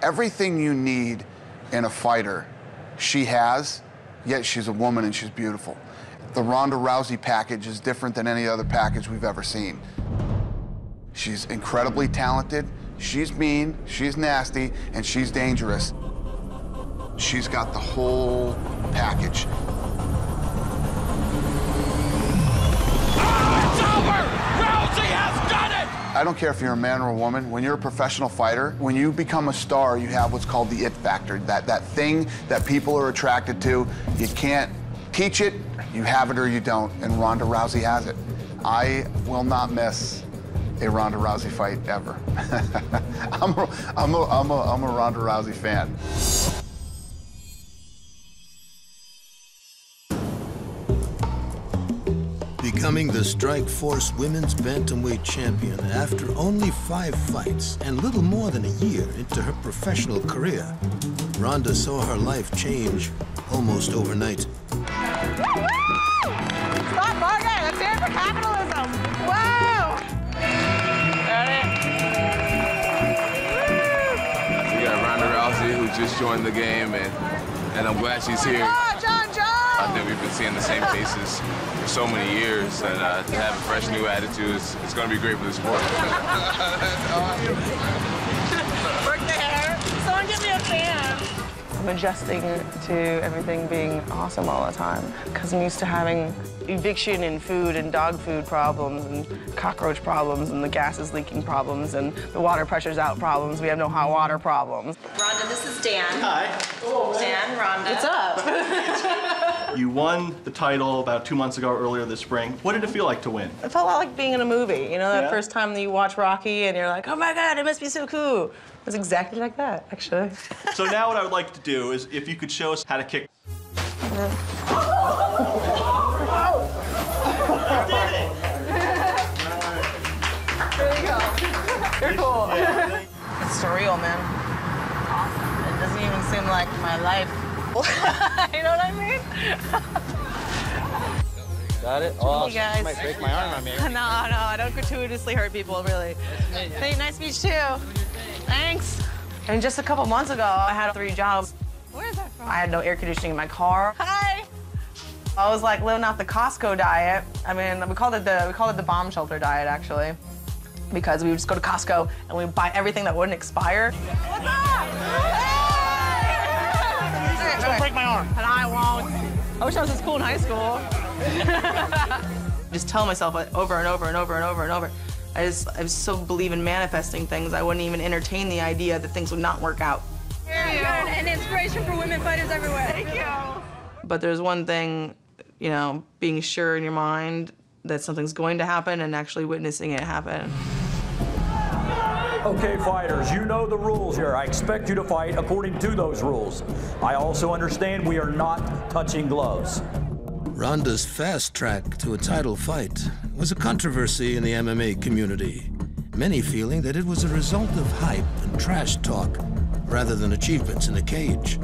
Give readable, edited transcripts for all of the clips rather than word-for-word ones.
Everything you need in a fighter, she has, yet she's a woman and she's beautiful. The Ronda Rousey package is different than any other package we've ever seen. She's incredibly talented, she's mean, she's nasty, and she's dangerous. She's got the whole package. It's over! Rousey has done it! I don't care if you're a man or a woman, when you're a professional fighter, when you become a star, you have what's called the it factor, that thing that people are attracted to. You can't teach it, you have it or you don't, and Ronda Rousey has it. I will not miss a Ronda Rousey fight ever. I'm a Ronda Rousey fan. Becoming the Strikeforce Women's Bantamweight Champion after only 5 fights and little more than a year into her professional career, Ronda saw her life change almost overnight. Stop bargaining! Let's hear it for capitalism! Wow! Got it. We got Ronda Rousey, who just joined the game, and I'm glad she's here. John! I think we've been seeing the same faces for so many years, and to have a fresh new attitude, it's going to be great for the sport. Work the hair. Someone give me a fan. I'm adjusting to everything being awesome all the time, because I'm used to having eviction and food and dog food problems and cockroach problems and the gas is leaking problems and the water pressure's out problems. We have no hot water problems. Rhonda, this is Dan. Hi. Dan, Rhonda. What's up? You won the title about 2 months ago, earlier this spring. What did it feel like to win? It felt a lot like being in a movie. You know, that Yeah? first time that you watch Rocky and you're like, oh my God, it must be so cool. It was exactly like that, actually. So now what I would like to do is if you could show us how to kick. There you go. You're cool. It's surreal, man. Awesome. It doesn't even seem like my life. You know what I mean? Got it? Oh, Hey, guys. might break my arm on me. No, I don't gratuitously hurt people, really. Hey, nice to meet you, too. Thanks. And just a couple months ago, I had 3 jobs. Where is that from? I had no air conditioning in my car. Hi. I was like living off the Costco diet. I mean, we called it the bomb shelter diet, actually, because we would just go to Costco and we would buy everything that wouldn't expire. What's up? Hey! Don't break my arm. And I won't. I wish I was this cool in high school. Just tell myself it over and over and over and over and over. I so believe in manifesting things, I wouldn't even entertain the idea that things would not work out. You're an inspiration for women fighters everywhere. Thank you. But there's one thing, you know, being sure in your mind that something's going to happen and actually witnessing it happen. Okay, fighters, you know the rules here. I expect you to fight according to those rules. I also understand we are not touching gloves. Ronda's fast track to a title fight was a controversy in the MMA community, many feeling that it was a result of hype and trash talk rather than achievements in a cage.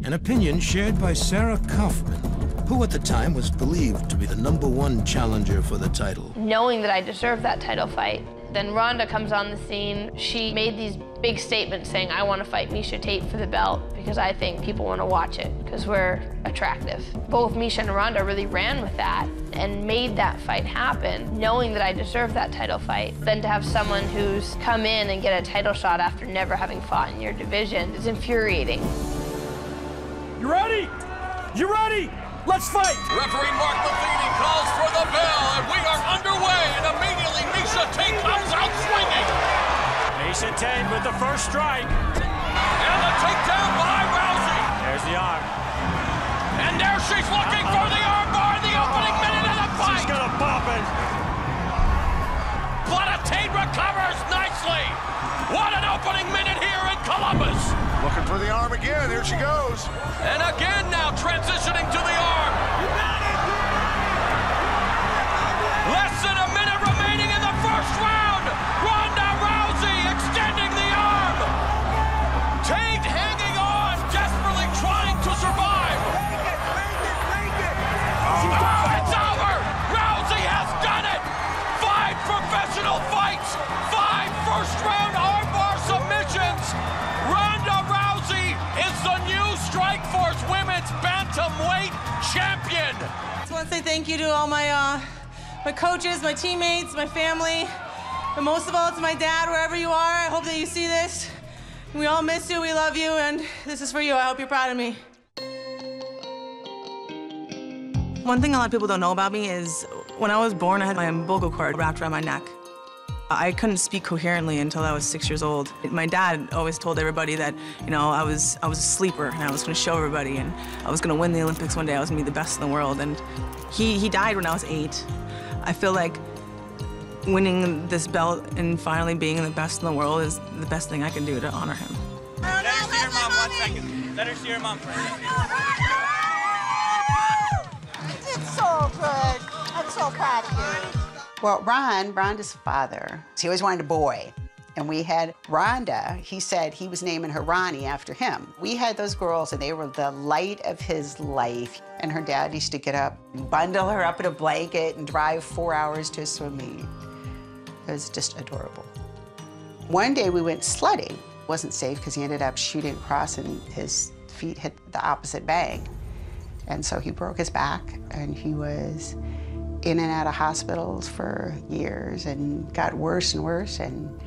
An opinion shared by Sarah Kaufman, who at the time was believed to be the #1 challenger for the title. Knowing that I deserved that title fight, then Ronda comes on the scene. She made these big statements saying, I want to fight Miesha Tate for the belt because I think people want to watch it because we're attractive. Both Miesha and Ronda really ran with that and made that fight happen, knowing that I deserved that title fight. Then to have someone who's come in and get a title shot after never having fought in your division is infuriating. You ready? You ready? Let's fight! Referee Mark Matheny calls for the bell, and we are underway, and immediately Miesha Tate comes out swinging. Miesha Tate with the first strike. And the takedown by Rousey. There's the arm. And there she's looking for the arm bar, the opening minute of the fight. She's gonna pop it. But Tate recovers nicely. What an opening minute here in Columbus. Looking for the arm again, here she goes. And again now transitioning to the arm. Less than a minute remaining in the first round. Ronda Rousey extending the arm. Tate hanging on, desperately trying to survive. Oh, it's over. Rousey has done it. 5 professional fights, 5 first-round armbar submissions. Ronda want to say thank you to all my coaches, my teammates, my family, but most of all to my dad, wherever you are. I hope that you see this. We all miss you, we love you, and this is for you. I hope you're proud of me. One thing a lot of people don't know about me is when I was born, I had my umbilical cord wrapped around my neck. I couldn't speak coherently until I was 6 years old. My dad always told everybody that, you know, I was a sleeper and I was going to show everybody and I was going to win the Olympics one day. I was going to be the best in the world. And he died when I was 8. I feel like winning this belt and finally being the best in the world is the best thing I can do to honor him. Let her see her mom 1 second. Let her see her mom for a second. You did so good. I'm so proud of you. Well, Ronda's father, he always wanted a boy. And we had Ronda, he said he was naming her Ronnie after him. We had those girls and they were the light of his life. And her dad used to get up, bundle her up in a blanket and drive 4 hours to a swim meet. It was just adorable. One day we went sledding. It wasn't safe because he ended up shooting across and his feet hit the opposite bank. And so he broke his back and he was in and out of hospitals for years and got worse and worse. And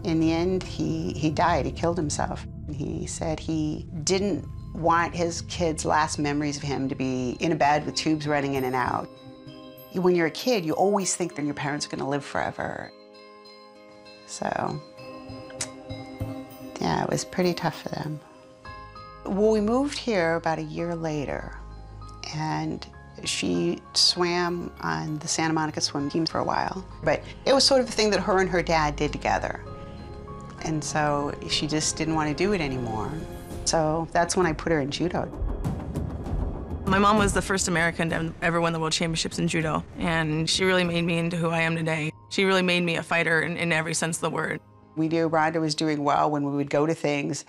in the end, he died. He killed himself. He said he didn't want his kids' last memories of him to be in a bed with tubes running in and out. When you're a kid, you always think that your parents are going to live forever. So, yeah, it was pretty tough for them. Well, we moved here about a year later, and she swam on the Santa Monica swim team for a while. But it was sort of a thing that her and her dad did together. And so she just didn't want to do it anymore. So that's when I put her in judo. My mom was the first American to ever win the World Championships in judo, and she really made me into who I am today. She really made me a fighter in every sense of the word. We knew Ronda was doing well when we would go to things,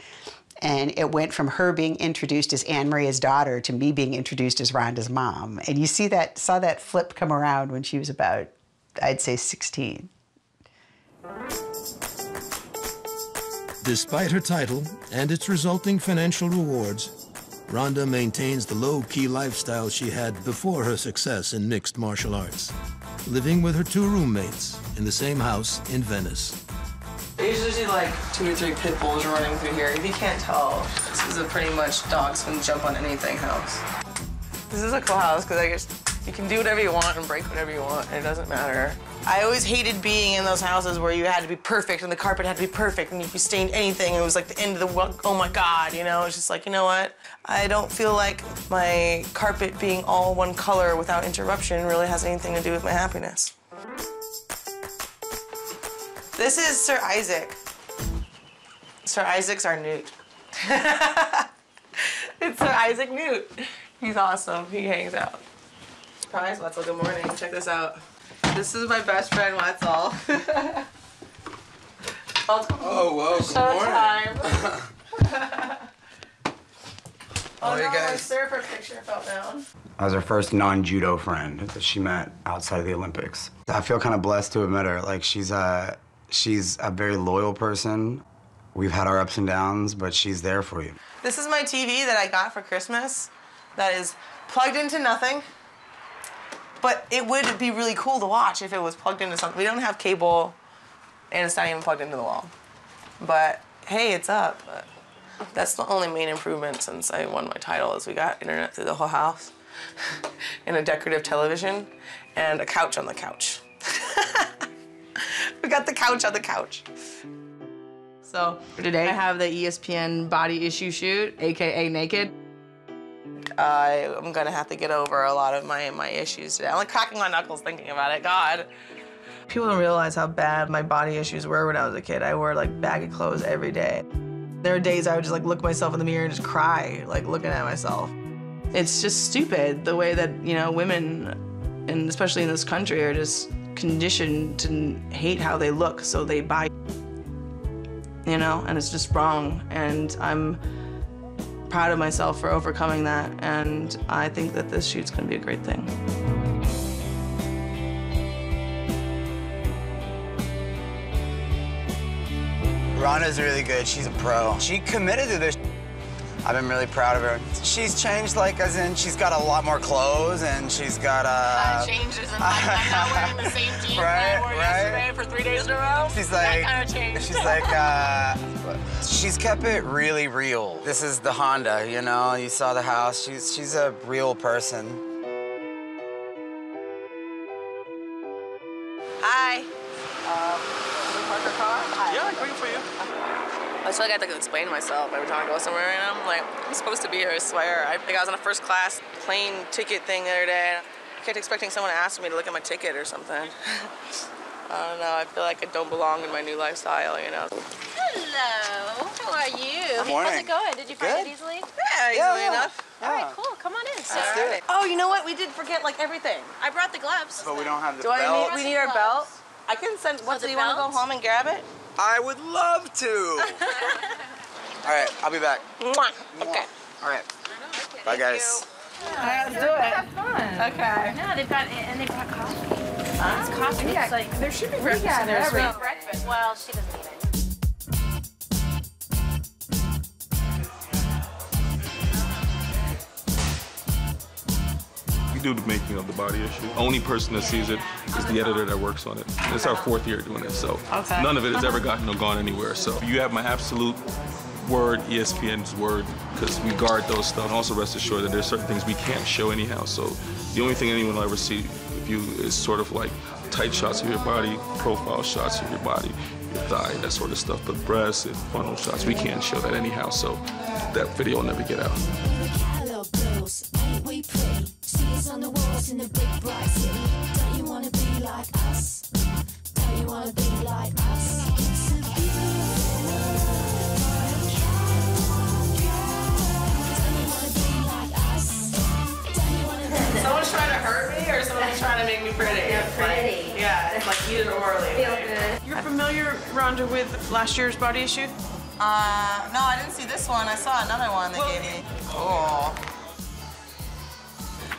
and it went from her being introduced as Anne Maria's daughter to me being introduced as Ronda's mom. And you saw that flip come around when she was about, I'd say, 16. Despite her title and its resulting financial rewards, Ronda maintains the low-key lifestyle she had before her success in mixed martial arts, living with her 2 roommates in the same house in Venice. There's usually like 2 or 3 pit bulls running through here. If you can't tell, this is a pretty much dogs can jump on anything house. This is a cool house because I guess you can do whatever you want and break whatever you want, and it doesn't matter. I always hated being in those houses where you had to be perfect and the carpet had to be perfect, and if you stained anything, it was like the end of the world. Oh my God, you know? It's just like, you know what? I don't feel like my carpet being all one color without interruption really has anything to do with my happiness. This is Sir Isaac. Sir Isaac's our Newt. It's Sir Isaac Newt. He's awesome. He hangs out. Surprise, Wetzel, good morning. Check this out. This is my best friend, Wetzel. Oh, whoa, Showtime. Oh, you no, guys. my surfer picture fell down. I was her first non-judo friend that she met outside of the Olympics. I feel kind of blessed to have met her. Like, she's a very loyal person. We've had our ups and downs, but she's there for you. This is my TV that I got for Christmas that is plugged into nothing, but it would be really cool to watch if it was plugged into something. We don't have cable, and it's not even plugged into the wall. But, hey, it's up. But that's the only main improvement since I won my title is we got internet through the whole house and a decorative television and a couch on the couch. We got the couch on the couch. So today I have the ESPN body issue shoot, AKA naked. I'm gonna have to get over a lot of my issues today. I'm like cracking my knuckles thinking about it, God. People don't realize how bad my body issues were when I was a kid. I wore like baggy clothes every day. There were days I would just like look myself in the mirror and just cry, like looking at myself. It's just stupid the way that, you know, women, and especially in this country, are just conditioned to hate how they look, so they buy, you know, and it's just wrong. And I'm proud of myself for overcoming that, and I think that this shoot's gonna be a great thing. Ronda's really good. She's a pro. She committed to this. I've been really proud of her. She's changed, like, as in she's got a lot more clothes and she's got a lot of changes, and like I'm not wearing the same jeans that I wore yesterday for 3 days in a row. She's like, that kind of changed. She's like, she's kept it really real. This is the Honda, you know. You saw the house. She's a real person. Hi. Can we park our car? Hi. Yeah, I can bring it for you. I feel like I have to explain myself every time I go somewhere, and I'm like, I'm supposed to be here, I swear. I think I was on a first class plane ticket thing the other day. I kept expecting someone to ask me to look at my ticket or something. I don't know, I feel like I don't belong in my new lifestyle, you know. Hello, how are you? Good morning. How's it going? Did you find it easily? Yeah, easily enough. All right, cool, come on in, sir. Let's do it. Oh, you know what? We did forget, like, everything. I brought the gloves. But we don't have the Do belt. we need our belt? I can send, what, do you want to go home and grab it? I would love to. All right, I'll be back. Mwah. Okay. All right. Bye, guys. All right, let's do it. Have fun. Okay. No, they've got coffee. It's coffee. Yeah, It's like, there should be breakfast in there as well. Breakfast. Well, she doesn't eat it. We do the making of the body issue. Only person that sees it is the editor that works on it. It's our 4th year doing it, so none of it has ever gotten or gone anywhere. So you have my absolute word, ESPN's word, because we guard those stuff. And also rest assured that there's certain things we can't show anyhow. So the only thing anyone will ever see of you is sort of like tight shots of your body, profile shots of your body, your thigh, that sort of stuff. But breasts and funnel shots, we can't show that anyhow. So that video will never get out. We pretty, see us on the walls in the big bright city. Don't you wanna be like us? Don't you wanna be like us? It's a beautiful world. Don't you wanna be like us? Don't you wanna be Someone's trying to hurt me, or someone's trying to make me pretty? Yeah, pretty. Like, yeah, it's like either or. Feel good. You're familiar, Rhonda, with last year's body issue? No, I didn't see this one. I saw another one they gave me. Cool.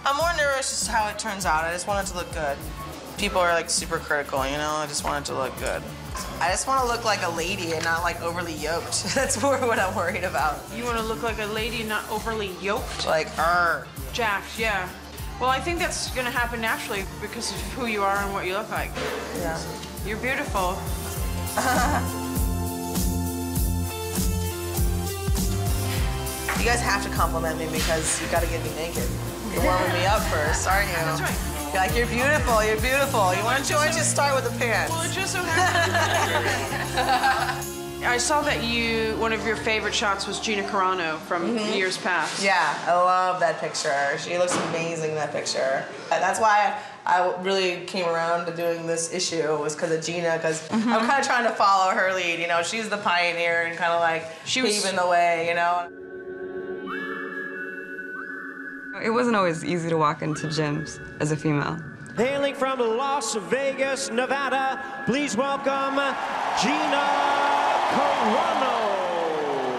I'm more nervous just how it turns out. I just want it to look good. People are like super critical, you know? I just want it to look good. I just want to look like a lady and not like overly yoked. That's more what I'm worried about. You want to look like a lady, not overly yoked? Like, Jacked, yeah. Well, I think that's going to happen naturally because of who you are and what you look like. Yeah. You're beautiful. You guys have to compliment me because you got to get me naked. You're warming me up first, aren't you? That's right. You're like, you're beautiful, you're beautiful. You want to just start with the pants. Well, it just so happens. I saw that one of your favorite shots was Gina Carano from years past. Yeah, I love that picture. She looks amazing in that picture. That's why I really came around to doing this issue, was because of Gina, because I'm kind of trying to follow her lead, you know? She's the pioneer and kind of like paving the way, you know? It wasn't always easy to walk into gyms as a female. Hailing from Las Vegas, Nevada, please welcome Gina Carano.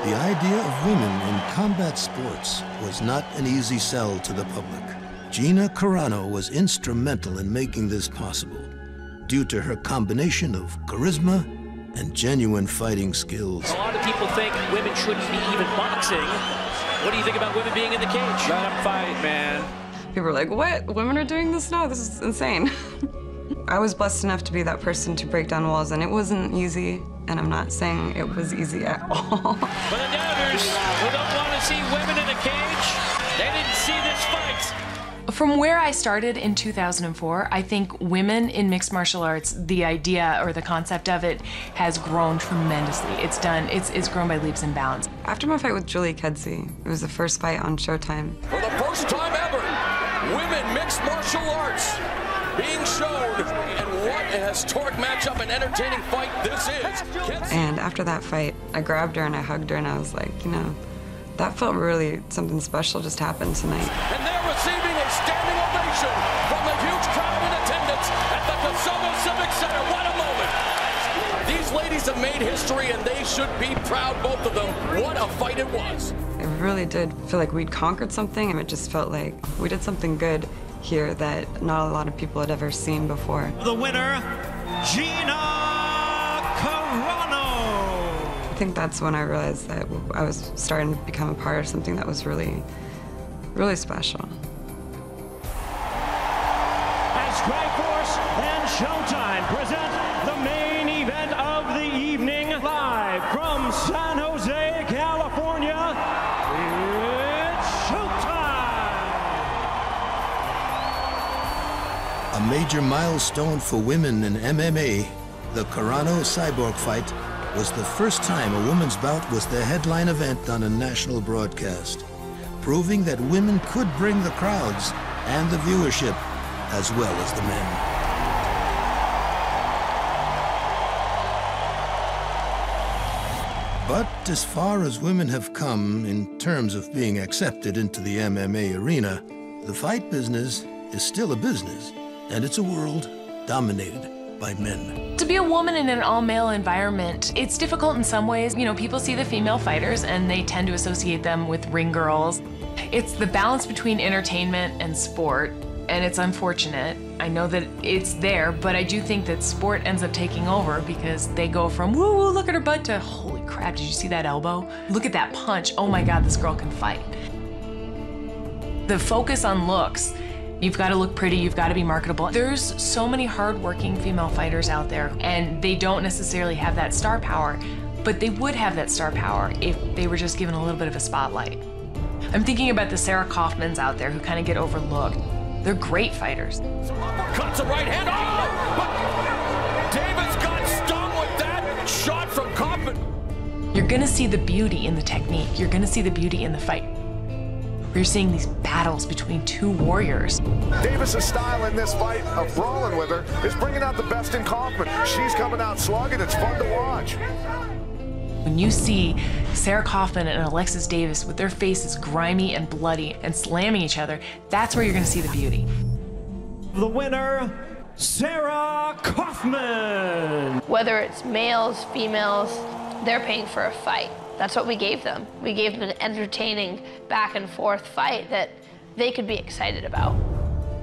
The idea of women in combat sports was not an easy sell to the public. Gina Carano was instrumental in making this possible due to her combination of charisma and genuine fighting skills. A lot of people think women shouldn't be even boxing. What do you think about women being in the cage? Let them fight, man. People were like, what? Women are doing this now? This is insane. I was blessed enough to be that person to break down walls, and it wasn't easy, and I'm not saying it was easy at all. For the doubters who don't want to see women in the cage, they didn't see this fight. From where I started in 2004, I think women in mixed martial arts, the idea or the concept of it has grown tremendously. It's grown by leaps and bounds. After my fight with Kedzie, it was the first fight on Showtime. For the first time ever, women mixed martial arts being shown, and what a historic matchup and entertaining fight this is. And after that fight, I grabbed her and I hugged her, and I was like, you know, that felt really something special just happened tonight. And they're receiving a standing ovation from the huge crowd in attendance at the DeSoto Civic Center. What a moment. These ladies have made history, and they should be proud, both of them. What a fight it was. It really did feel like we'd conquered something, and it just felt like we did something good here that not a lot of people had ever seen before. The winner, Gina Carano. think that's when I realized that I was starting to become a part of something that was really, really special. As Strikeforce and Showtime present the main event of the evening, live from San Jose, California, it's Showtime! A major milestone for women in MMA, the Carano CYBORG fight, was the first time a women's bout was the headline event on a national broadcast, proving that women could bring the crowds and the viewership as well as the men. But as far as women have come in terms of being accepted into the MMA arena, the fight business is still a business, and it's a world dominated by men. To be a woman in an all-male environment, it's difficult in some ways. You know, people see the female fighters and they tend to associate them with ring girls. It's the balance between entertainment and sport, and it's unfortunate. I know that it's there, but I do think that sport ends up taking over because they go from, woo, woo, look at her butt, to, holy crap, did you see that elbow? Look at that punch, oh my God, this girl can fight. The focus on looks, you've got to look pretty, you've got to be marketable. There's so many hardworking female fighters out there, and they don't necessarily have that star power, but they would have that star power if they were just given a little bit of a spotlight. I'm thinking about the Sarah Kaufmans out there who kind of get overlooked. They're great fighters. Cuts a right hand. Oh! But Davis got stung with that shot from Kaufman. You're gonna see the beauty in the technique. You're gonna see the beauty in the fight. We're seeing these battles between two warriors. Davis's style in this fight of brawling with her is bringing out the best in Kaufman. She's coming out slugging. It's fun to watch. When you see Sarah Kaufman and Alexis Davis with their faces grimy and bloody and slamming each other, that's where you're gonna see the beauty. The winner, Sarah Kaufman. Whether it's males, females, they're paying for a fight. That's what we gave them. We gave them an entertaining back and forth fight that they could be excited about.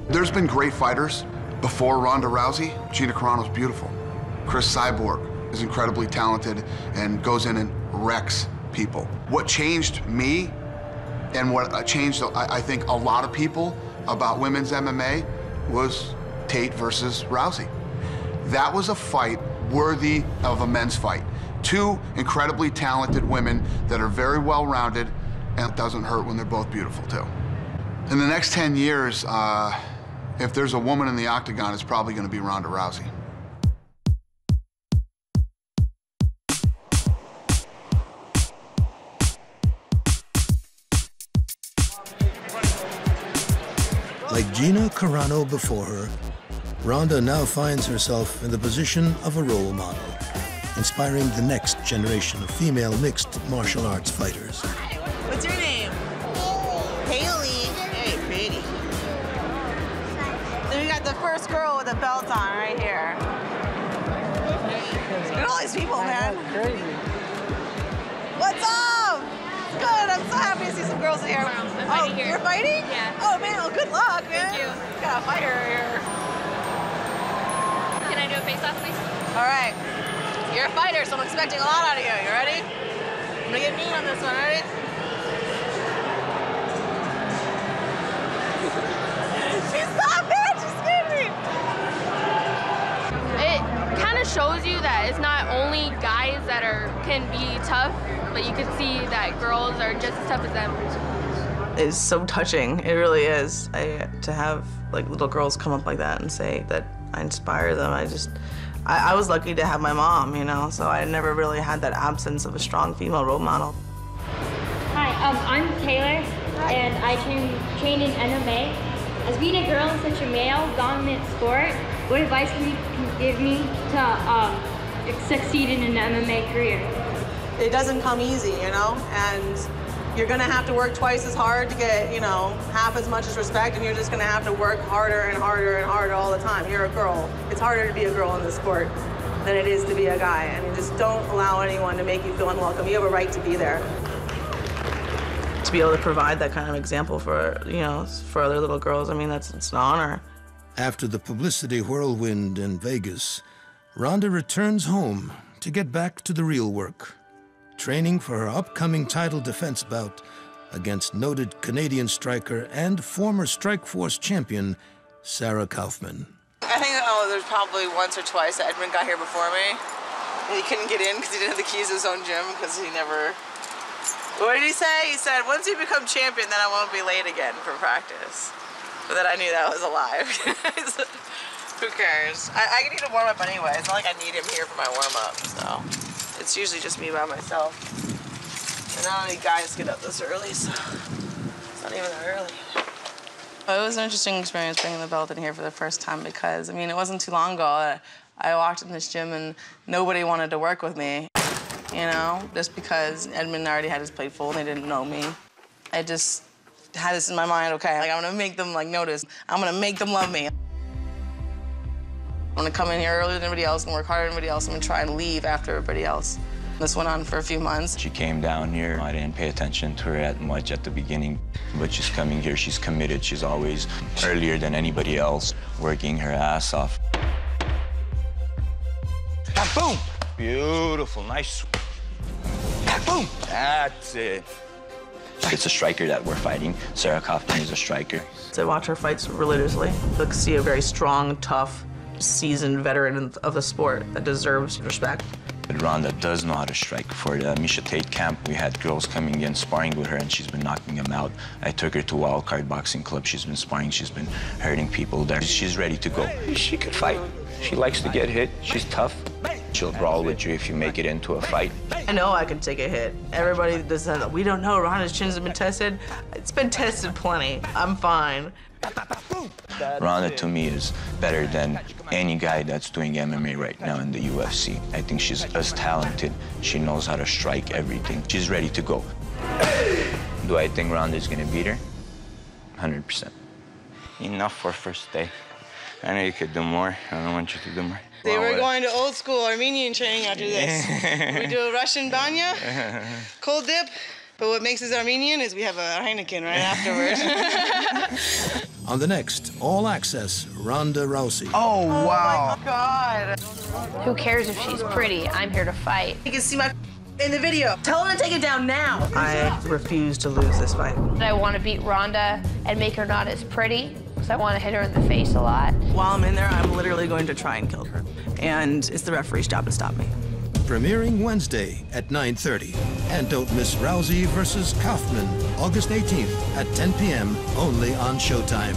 There's been great fighters before Ronda Rousey. Gina Carano's beautiful. CYBORG is incredibly talented and goes in and wrecks people. What changed me and what changed, I think, a lot of people about women's MMA was Tate versus Rousey. That was a fight worthy of a men's fight. Two incredibly talented women that are very well-rounded, and it doesn't hurt when they're both beautiful, too. In the next 10 years, if there's a woman in the octagon, it's probably gonna be Ronda Rousey. Like Gina Carano before her, Ronda now finds herself in the position of a role model, inspiring the next generation of female mixed martial arts fighters. What's your name? Haley. Hey, pretty. Then we got the first girl with a belt on right here. Look at all these people, man. That's crazy. What's up? It's good. I'm so happy to see some girls in here. I'm fighting here. You're fighting? Yeah. Oh, man. Well, good luck, man. Thank you. Got a fighter here. Can I do a face-off, please? All right. You're a fighter, so I'm expecting a lot out of you. You ready? I'm gonna get mean on this one, ready? She's not, man! She scared me! It kind of shows you that it's not only guys that can be tough, but you can see that girls are just as tough as them. It's so touching. It really is. To have like little girls come up like that and say that I inspire them, I was lucky to have my mom, you know, so I never really had that absence of a strong female role model. Hi, I'm Taylor, and I train in MMA. As being a girl in such a male-dominant sport, what advice can you give me to succeed in an MMA career? It doesn't come easy, you know, and you're gonna have to work twice as hard to get, you know, half as much as respect, and you're just gonna have to work harder and harder and harder all the time. You're a girl. It's harder to be a girl in this sport than it is to be a guy, and just don't allow anyone to make you feel unwelcome. You have a right to be there. To be able to provide that kind of example for, you know, for other little girls, I mean, it's an honor. After the publicity whirlwind in Vegas, Ronda returns home to get back to the real work. training for her upcoming title defense bout against noted Canadian striker and former Strikeforce champion, Sarah Kaufman. I think there's probably once or twice that Edmond got here before me. He couldn't get in because he didn't have the keys to his own gym because he never... What did he say? He said, once you become champion, then I won't be late again for practice. But then I knew that was a lie. Who cares? I need to warm up anyway. It's not like I need him here for my warm-up, so... It's usually just me by myself. And I don't need guys to get up this early, so... It's not even that early. It was an interesting experience bringing the belt in here for the first time because, I mean, it wasn't too long ago. I walked in this gym and nobody wanted to work with me, you know, just because Edmond already had his plate full and they didn't know me. I just had this in my mind, okay, like I'm gonna make them like notice. I'm gonna make them love me. I'm gonna come in here earlier than everybody else and work harder than everybody else. I'm gonna try and leave after everybody else. This went on for a few months. She came down here. I didn't pay attention to her that much at the beginning, but she's coming here. She's committed. She's always earlier than anybody else, working her ass off. Boom! Beautiful, nice. Boom! That's it. It's a striker that we're fighting. Sarah Kaufman is a striker. So I watch her fights religiously. I see a very strong, tough, seasoned veteran of the sport that deserves respect. But Ronda does know how to strike. For the Misha Tate camp, we had girls coming in, sparring with her, and she's been knocking them out. I took her to Wildcard Boxing Club. She's been sparring. She's been hurting people there. She's ready to go. She could fight. She likes to get hit. She's tough. She'll brawl with you if you make it into a fight. I know I can take a hit. Everybody that says, we don't know, Ronda's chin has been tested. It's been tested plenty. I'm fine. Ronda, to me, is better than any guy that's doing MMA right now in the UFC. I think she's as talented. She knows how to strike everything. She's ready to go. Do I think Ronda's gonna beat her? 100%. Enough for first day. I know you could do more. I don't want you to do more. We're going to old school Armenian training after this. We do a Russian banya, cold dip, but what makes us Armenian is we have a Heineken right afterwards. On the next all-access Ronda Rousey. Oh, wow. Oh, my God. Who cares if she's pretty? I'm here to fight. You can see my in the video. Tell her to take it down now. I refuse to lose this fight. I want to beat Ronda and make her not as pretty, because I want to hit her in the face a lot. While I'm in there, I'm literally going to try and kill her. And it's the referee's job to stop me. Premiering Wednesday at 9:30. And don't miss Rousey versus Kaufman, August 18th at 10 p.m. only on Showtime.